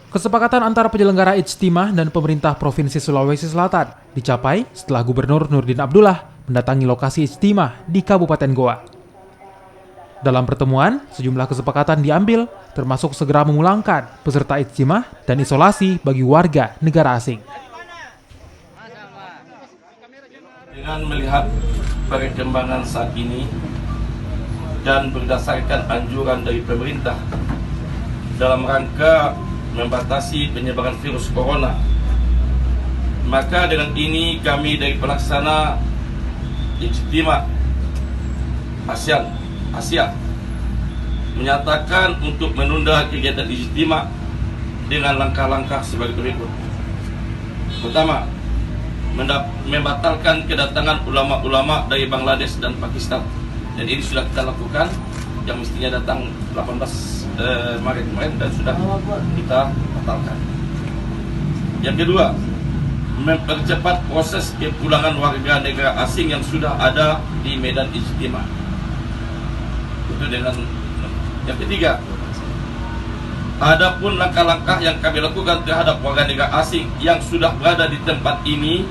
Kesepakatan antara penyelenggara Ijtima dan pemerintah Provinsi Sulawesi Selatan dicapai setelah Gubernur Nurdin Abdullah mendatangi lokasi Ijtima di Kabupaten Goa. Dalam pertemuan, sejumlah kesepakatan diambil, termasuk segera memulangkan peserta Ijtima dan isolasi bagi warga negara asing. Dengan melihat perkembangan saat ini dan berdasarkan anjuran dari pemerintah dalam rangka membatasi penyebaran virus corona, maka dengan ini kami dari pelaksana Ijtima Asia menyatakan untuk menunda kegiatan Ijtima dengan langkah-langkah sebagai berikut. Pertama, membatalkan kedatangan ulama-ulama dari Bangladesh dan Pakistan, dan ini sudah kita lakukan, yang mestinya datang 18 Maret kemarin dan sudah kita batalkan. Yang kedua, mempercepat proses kepulangan warga negara asing yang sudah ada di Medan Ijtima. Itu dengan yang ketiga, adapun langkah-langkah yang kami lakukan terhadap warga negara asing yang sudah berada di tempat ini,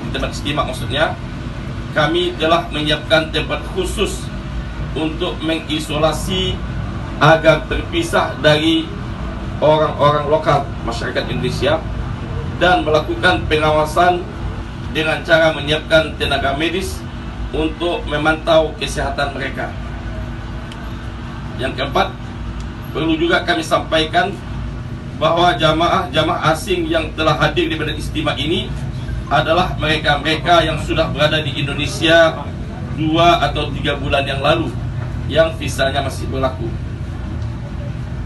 di tempat Ijtima maksudnya, kami telah menyiapkan tempat khusus untuk mengisolasi agar terpisah dari orang-orang lokal masyarakat Indonesia dan melakukan pengawasan dengan cara menyiapkan tenaga medis untuk memantau kesehatan mereka. Yang keempat, perlu juga kami sampaikan bahwa jamaah asing yang telah hadir di Medan Ijtima ini adalah mereka-mereka yang sudah berada di Indonesia 2 atau 3 bulan yang lalu, yang visanya masih berlaku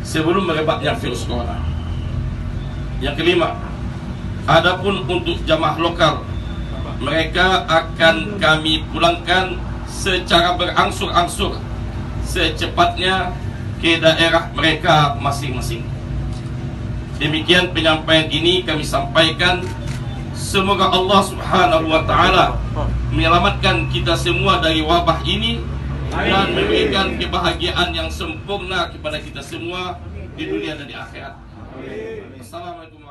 sebelum merebaknya virus corona. Yang kelima, adapun untuk jamaah lokal, mereka akan kami pulangkan secara berangsur-angsur secepatnya ke daerah mereka masing-masing. Demikian penyampaian ini kami sampaikan. Semoga Allah Subhanahu wa Ta'ala menyelamatkan kita semua dari wabah ini dan memberikan kebahagiaan yang sempurna kepada kita semua di dunia dan di akhirat. Assalamualaikum.